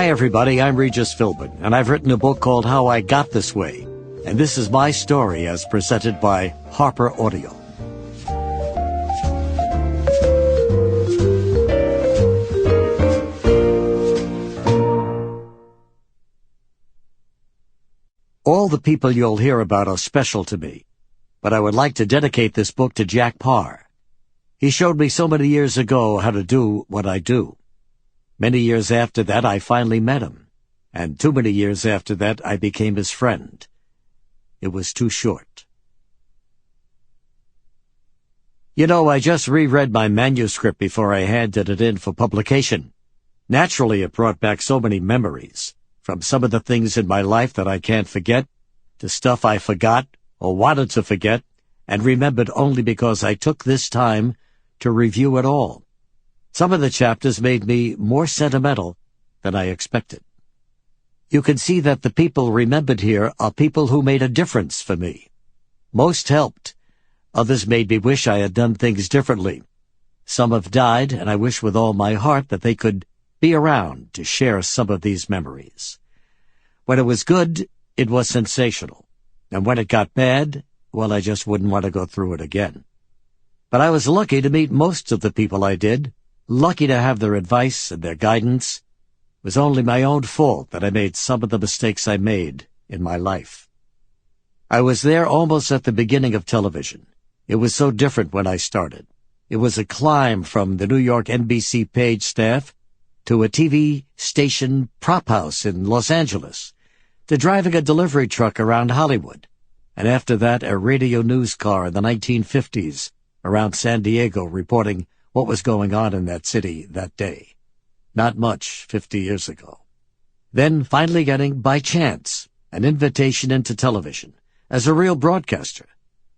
Hi everybody, I'm Regis Philbin, and I've written a book called How I Got This Way, and this is my story as presented by Harper Audio. All the people you'll hear about are special to me, but I would like to dedicate this book to Jack Parr. He showed me so many years ago how to do what I do. Many years after that, I finally met him, and too many years after that, I became his friend. It was too short. You know, I just reread my manuscript before I handed it in for publication. Naturally, it brought back so many memories, from some of the things in my life that I can't forget, to stuff I forgot or wanted to forget, and remembered only because I took this time to review it all. Some of the chapters made me more sentimental than I expected. You can see that the people remembered here are people who made a difference for me. Most helped. Others made me wish I had done things differently. Some have died, and I wish with all my heart that they could be around to share some of these memories. When it was good, it was sensational. And when it got bad, well, I just wouldn't want to go through it again. But I was lucky to meet most of the people I did, lucky to have their advice and their guidance. It was only my own fault that I made some of the mistakes I made in my life. I was there almost at the beginning of television. It was so different when I started. It was a climb from the New York NBC paid staff to a TV station prop house in Los Angeles, to driving a delivery truck around Hollywood, and after that a radio news car in the 1950s around San Diego reporting what was going on in that city that day. Not much 50 years ago. Then finally getting, by chance, an invitation into television as a real broadcaster,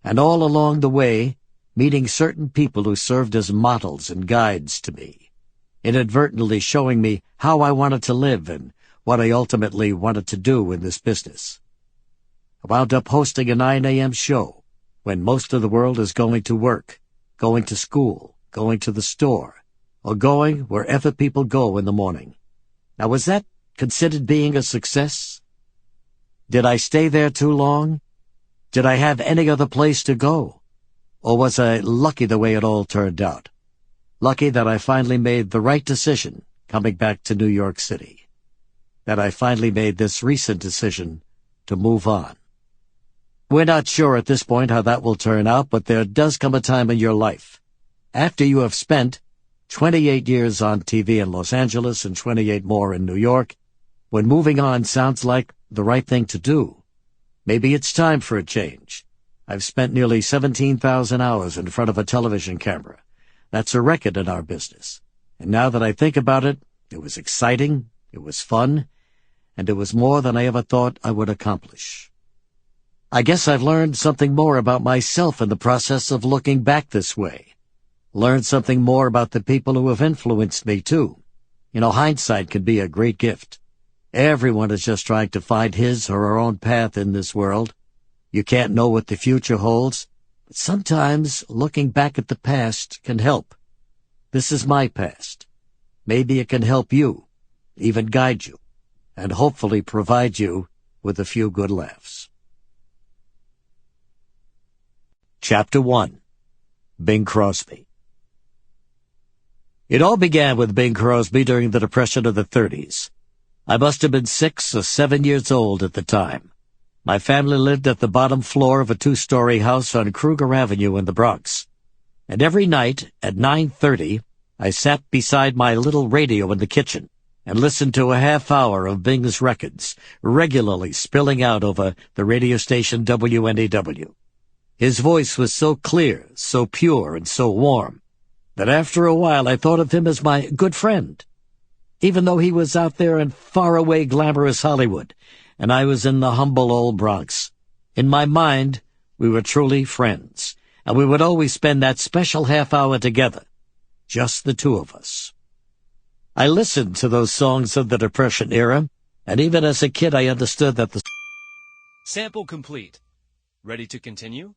and all along the way meeting certain people who served as models and guides to me, inadvertently showing me how I wanted to live and what I ultimately wanted to do in this business. I wound up hosting a 9 a.m. show when most of the world is going to work, going to school, going to the store, or going wherever people go in the morning. Now, was that considered being a success? Did I stay there too long? Did I have any other place to go? Or was I lucky the way it all turned out? Lucky that I finally made the right decision coming back to New York City. That I finally made this recent decision to move on. We're not sure at this point how that will turn out, but there does come a time in your life, after you have spent 28 years on TV in Los Angeles and 28 more in New York, when moving on sounds like the right thing to do. Maybe it's time for a change. I've spent nearly 17,000 hours in front of a television camera. That's a record in our business. And now that I think about it, it was exciting, it was fun, and it was more than I ever thought I would accomplish. I guess I've learned something more about myself in the process of looking back this way. Learned something more about the people who have influenced me, too. You know, hindsight can be a great gift. Everyone is just trying to find his or her own path in this world. You can't know what the future holds, but sometimes looking back at the past can help. This is my past. Maybe it can help you, even guide you, and hopefully provide you with a few good laughs. Chapter 1. Bing Crosby. It all began with Bing Crosby during the Depression of the 30s. I must have been 6 or 7 years old at the time. My family lived at the bottom floor of a 2-story house on Kruger Avenue in the Bronx. And every night at 9:30, I sat beside my little radio in the kitchen and listened to a half hour of Bing's records, regularly spilling out over the radio station WNEW. His voice was so clear, so pure, and so warm, that after a while I thought of him as my good friend. Even though he was out there in faraway glamorous Hollywood, and I was in the humble old Bronx, in my mind we were truly friends, and we would always spend that special half hour together, just the two of us. I listened to those songs of the Depression era, and even as a kid I understood that the Sample complete. Ready to continue?